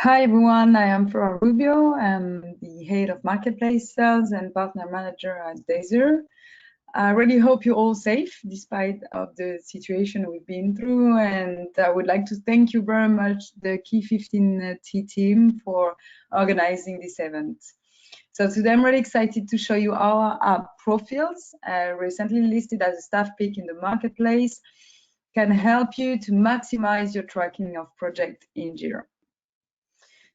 Hi everyone, I am Flora Rubio. I'm the head of marketplace sales and partner manager at Deiser. I really hope you're all safe despite of the situation we've been through, and I would like to thank you very much, the Key 15T team, for organizing this event. So today I'm really excited to show you our app Profields, recently listed as a staff pick in the marketplace, can help you to maximize your tracking of projects in Jira.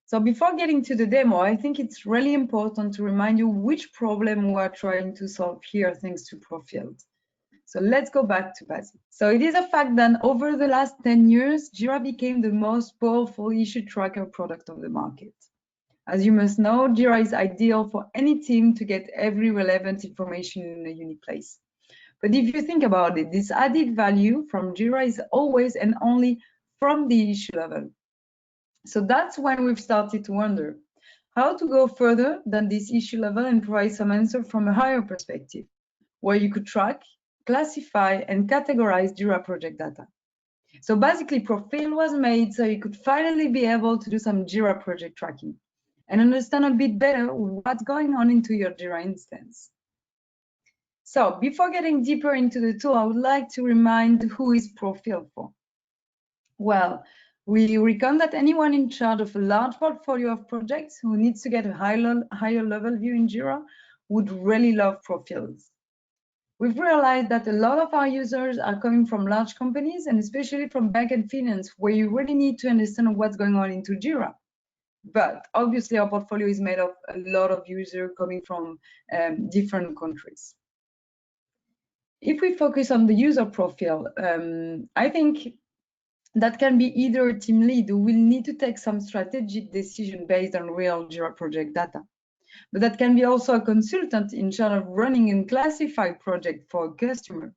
So before getting to the demo, I think it's really important to remind you which problem we are trying to solve here thanks to Profields. So let's go back to basics. So it is a fact that over the last 10 years, Jira became the most powerful issue tracker product of the market. As you must know, Jira is ideal for any team to get every relevant information in a unique place. But if you think about it, this added value from Jira is always and only from the issue level. So that's when we've started to wonder how to go further than this issue level and provide some answer from a higher perspective, where you could track, classify, and categorize Jira project data. So basically, Profields was made so you could finally be able to do some Jira project tracking and understand a bit better what's going on into your Jira instance. So before getting deeper into the tool, I would like to remind who is Profields for. Well, we reckon that anyone in charge of a large portfolio of projects who needs to get a higher level view in Jira would really love Profields. We've realized that a lot of our users are coming from large companies and especially from bank and finance, where you really need to understand what's going on into Jira. But obviously our portfolio is made of a lot of users coming from different countries. If we focus on the user profile, I think that can be either a team lead who will need to take some strategic decision based on real Jira project data. But that can be also a consultant in charge of running and classify project for a customer.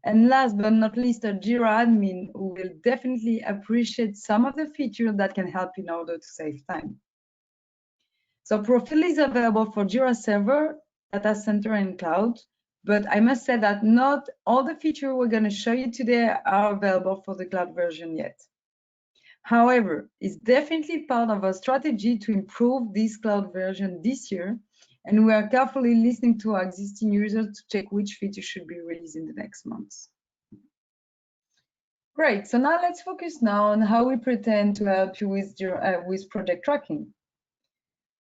And last but not least, a Jira admin who will definitely appreciate some of the features that can help in order to save time. So Profields is available for Jira Server, Data Center, and Cloud. But I must say that not all the features we're going to show you today are available for the cloud version yet. However, it's definitely part of our strategy to improve this cloud version this year, and we are carefully listening to our existing users to check which features should be released in the next months. Great, so now let's focus now on how we pretend to help you with project tracking.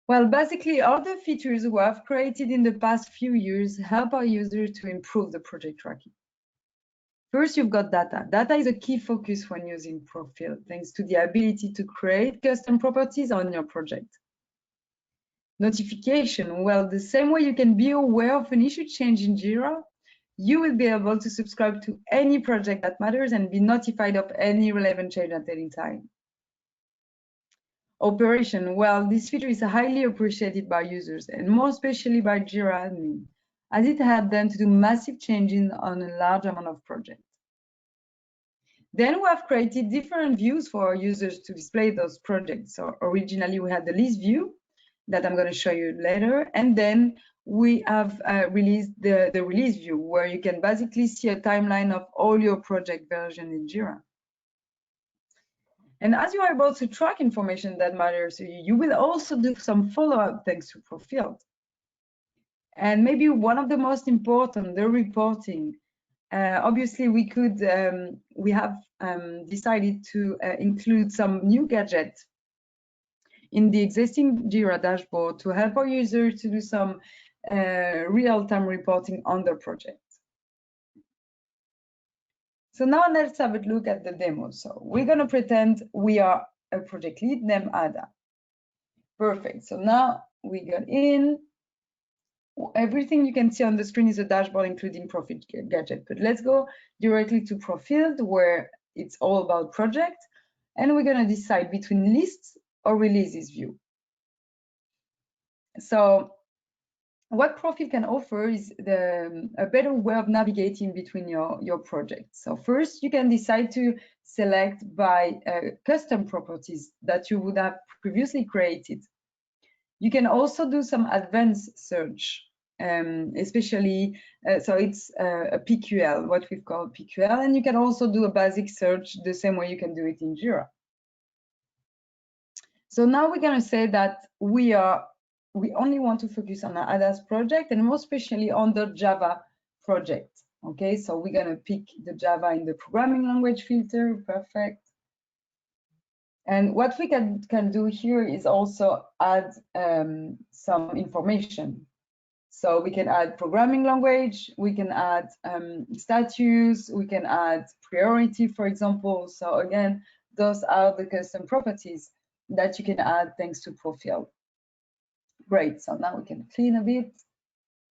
Well, basically, all the features we have created in the past few years help our users to improve the project tracking. First, you've got data. Data is a key focus when using Profields, thanks to the ability to create custom properties on your project. Notification, well, the same way you can be aware of an issue change in Jira, you will be able to subscribe to any project that matters and be notified of any relevant change at any time. Operation, well, this feature is highly appreciated by users and more especially by Jira admin, as it helps them to do massive changes on a large amount of projects. Then we have created different views for our users to display those projects. So originally we had the list view that I'm going to show you later, and then we have released the release view, where you can basically see a timeline of all your project versions in Jira. And as you are able to track information that matters to you, you will also do some follow-up thanks to Profields. And maybe one of the most important, the reporting. Obviously, we have decided to include some new gadgets in the existing Jira dashboard to help our users to do some real-time reporting on their project. So now let's have a look at the demo. So we're going to pretend we are a project lead named Ada. Perfect. So now we got in. Everything you can see on the screen is a dashboard, including Profields Gadget. But let's go directly to Profields, where it's all about project. And we're going to decide between lists or releases view. So what Profields can offer is a better way of navigating between your projects. So first, you can decide to select by custom properties that you would have previously created. You can also do some advanced search, especially, so it's a PQL, what we've called PQL, and you can also do a basic search the same way you can do it in Jira. So now we're going to say that we only want to focus on our ADAS project, and more especially on the Java project. Okay, so we're going to pick the Java in the programming language filter. Perfect. And what we can do here is also add some information. So we can add programming language, we can add status, we can add priority, for example. So again, those are the custom properties that you can add thanks to Profields. Great, so now we can clean a bit.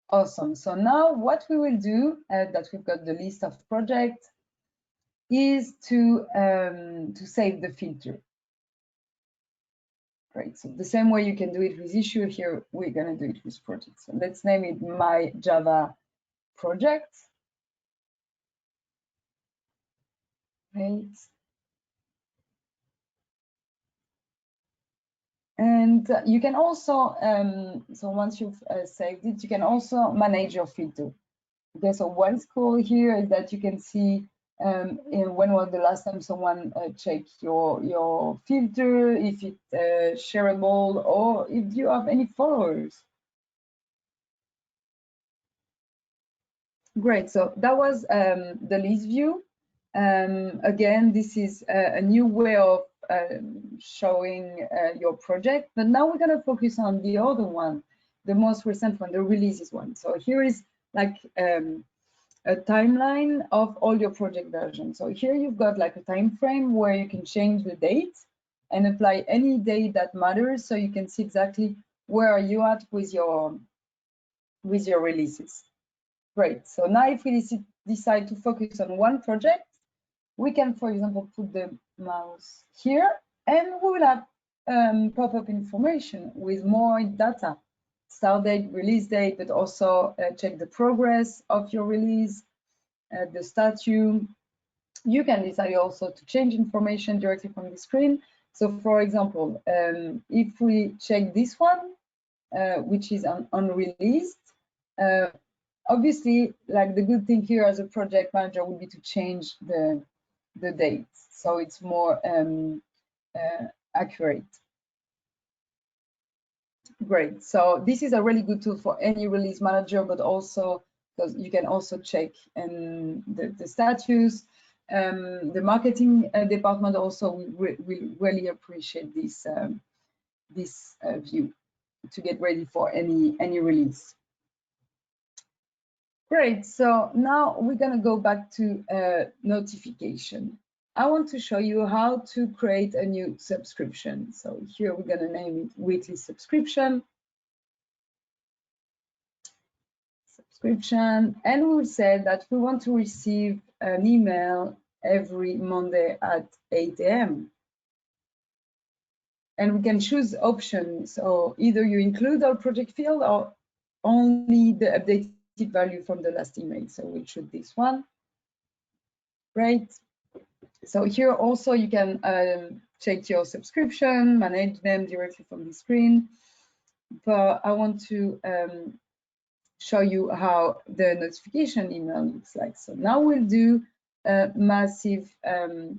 Awesome, so now what we will do, that we've got the list of projects, is to save the filter. Great, so the same way you can do it with issue, here we're gonna do it with project. So let's name it my Java project. Great. And you can also, so once you've saved it, you can also manage your filter. Okay, so what's cool here is that you can see when was the last time someone checked your filter, if it's shareable, or if you have any followers. Great, so that was the list view. Again, this is a new way of showing your project, but now we're going to focus on the other one, the most recent one, the releases one. So here is like a timeline of all your project versions. So here you've got like a time frame where you can change the date and apply any date that matters, so you can see exactly where are you at with your releases. Great. So now if we decide to focus on one project, we can, for example, put the mouse here, and we will have pop-up information with more data, start date, release date, but also check the progress of your release, the status. You can decide also to change information directly from the screen. So for example, if we check this one, which is unreleased, obviously, like the good thing here as a project manager would be to change the dates, so it's more accurate. Great. So this is a really good tool for any release manager, but also because you can also check the status. The marketing department also will really appreciate this view to get ready for any release. Great, so now we're gonna go back to notification. I want to show you how to create a new subscription. So here we're gonna name it weekly subscription. And we'll say that we want to receive an email every Monday at 8 AM. And we can choose options, so either you include our project field or only the updated value from the last email. So we'll choose this one. Great. So here also you can check your subscription, manage them directly from the screen. But I want to show you how the notification email looks like. So now we'll do a massive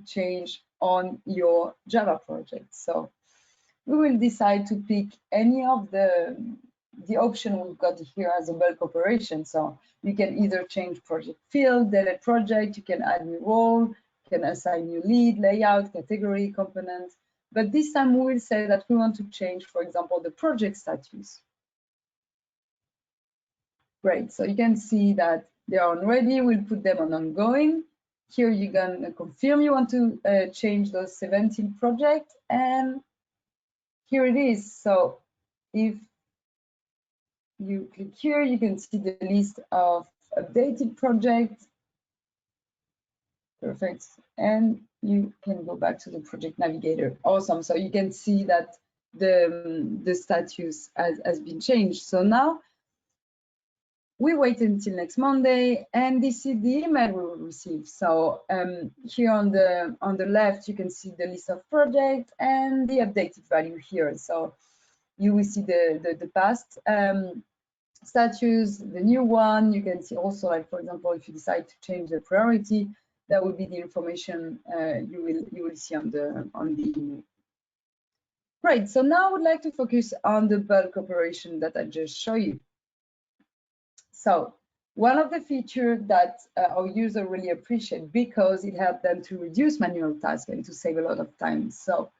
change on your Java project. So we will decide to pick any of the option we've got here as a bulk operation. So you can either change project field, delete project, you can add new role, you can assign new lead, layout, category, component. But this time we will say that we want to change, for example, the project status. Great, so you can see that they are on ready, we'll put them on ongoing. Here you're gonna confirm you want to change those 17 projects, and here it is. So if you click here, you can see the list of updated projects. Perfect. And you can go back to the project navigator. Awesome. So you can see that the status has been changed. So now we wait until next Monday, and this is the email we will receive. So here on the left, you can see the list of projects and the updated value here. So you will see the past status, the new one. You can see also, like for example, if you decide to change the priority, that will be the information you will see on the email. Great. Great, so now I would like to focus on the bulk operation that I just showed you. So one of the features that our user really appreciate because it helped them to reduce manual tasks and to save a lot of time. So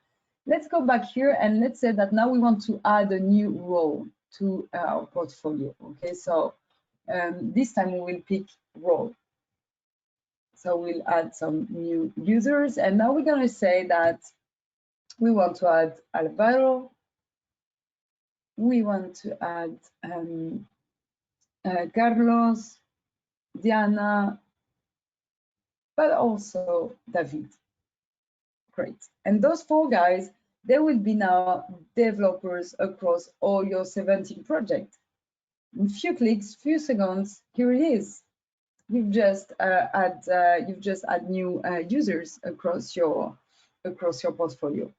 let's go back here and let's say that now we want to add a new role to our portfolio. Okay, so this time we will pick role. So we'll add some new users, and now we're going to say that we want to add Alvaro. We want to add Carlos, Diana, but also David. Great. And those 4 guys, they will be now developers across all your 17 projects. In few clicks, few seconds, here it is. You've just add new users across your portfolio.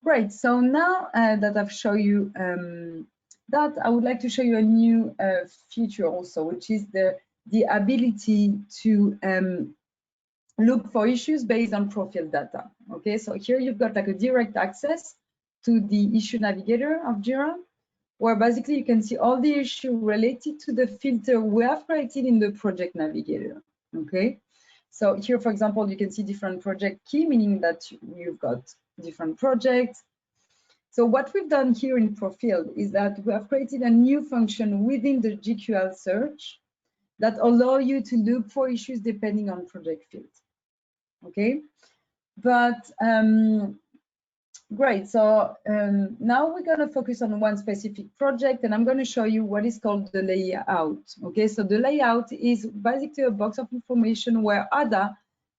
Great. So now that I've shown you that, I would like to show you a new feature also, which is the ability to look for issues based on profile data. Okay, so here you've got like a direct access to the issue navigator of Jira, where basically you can see all the issues related to the filter we have created in the project navigator. Okay, so here, for example, you can see different project key, meaning that you've got different projects. So what we've done here in Profields is that we have created a new function within the GQL search that allow you to look for issues depending on project field. Okay, but great. So now we're going to focus on one specific project, and I'm going to show you what is called the layout. Okay, so the layout is basically a box of information where Ada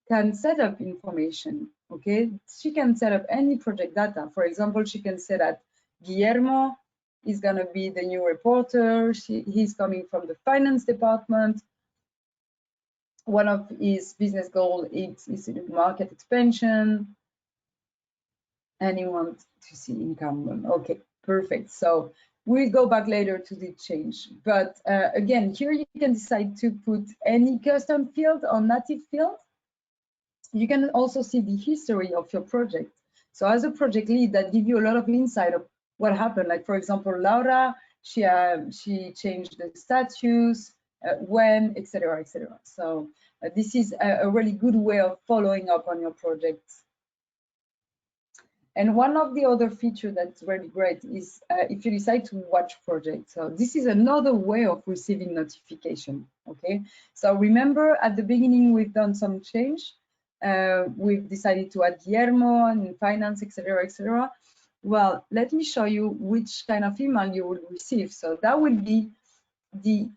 can set up information. Okay, she can set up any project data. For example, she can say that Guillermo is going to be the new reporter. He's coming from the finance department. One of his business goals is market expansion, and he wants to see income. Okay, perfect. So we'll go back later to the change. But again, here you can decide to put any custom field or native field. You can also see the history of your project. So as a project lead, that gives you a lot of insight of what happened. Like, for example, Laura, she changed the status, when, etc., etc. So this is a really good way of following up on your projects. And one of the other features that's really great is if you decide to watch projects. So this is another way of receiving notification. Okay, so remember at the beginning we've done some change. We've decided to add Guillermo and finance, etc., etc. Well, let me show you which kind of email you will receive. So that will be the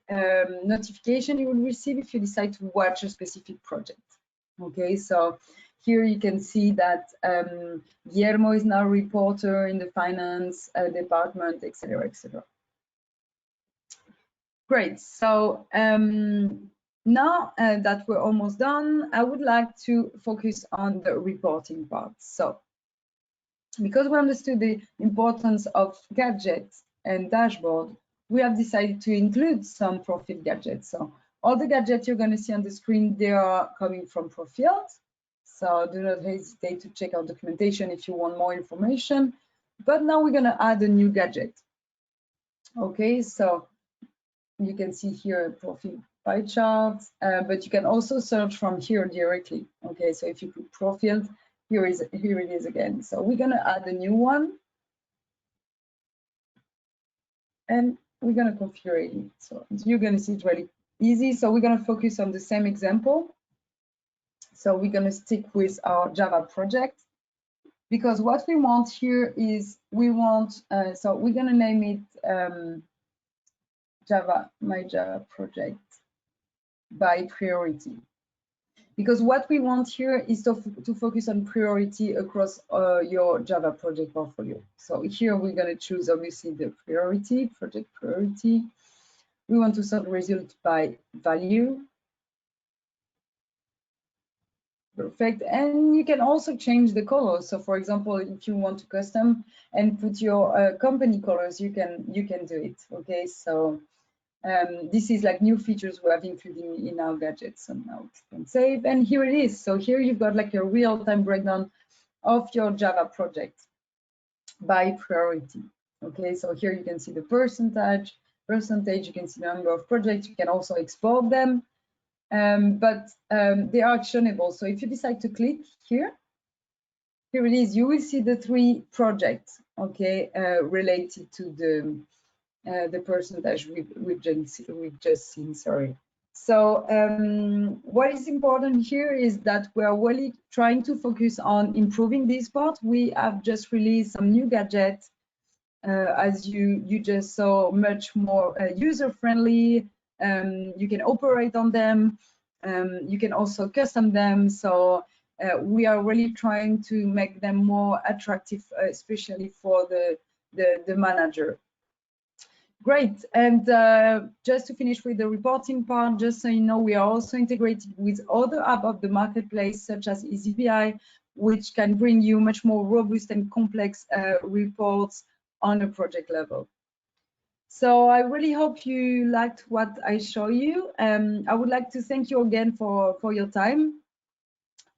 notification you will receive if you decide to watch a specific project. Okay, so here you can see that Guillermo is now a reporter in the finance department, etc., etc. Great. So now that we're almost done, I would like to focus on the reporting part. So because we understood the importance of gadgets and dashboard, we have decided to include some profit gadgets. So all the gadgets you're going to see on the screen, they are coming from Profields. So do not hesitate to check our documentation if you want more information. But now we're going to add a new gadget. Okay, so you can see here a profit pie chart, but you can also search from here directly. Okay, so if you put Profields, here it is again. So we're going to add a new one, and we're going to configure it. So you're going to see it's really easy. So we're going to focus on the same example. So we're going to stick with our Java project, because what we want here is we want, so we're going to name it my Java project by priority. Because what we want here is to focus on priority across your Java project portfolio. So here we're going to choose obviously the priority, project priority. We want to sort result by value. Perfect. And you can also change the colors. So for example, if you want to custom and put your company colors, you can do it. Okay, so this is like new features we have included in our gadgets. So now we can save, and here it is. So here you've got like a real-time breakdown of your Java project. by priority. Okay, so here you can see the percentage, you can see the number of projects, you can also export them, but they are actionable. So if you decide to click here it is, you will see the 3 projects, okay, related to the percentage we've just seen, sorry. So what is important here is that we are really trying to focus on improving this part. We have just released some new gadgets, as you just saw, much more user-friendly. You can operate on them. You can also custom them. So we are really trying to make them more attractive, especially for the manager. Great, and just to finish with the reporting part, just so you know, we are also integrated with other apps of the marketplace, such as EasyBI, which can bring you much more robust and complex reports on a project level. So I really hope you liked what I show you. I would like to thank you again for your time.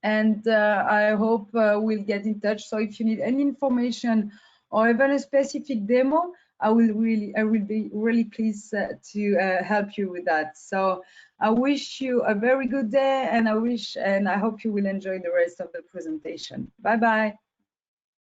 And I hope we'll get in touch. So if you need any information or even a specific demo, I will be really pleased to help you with that. So I wish you a very good day, and I hope you will enjoy the rest of the presentation. Bye bye.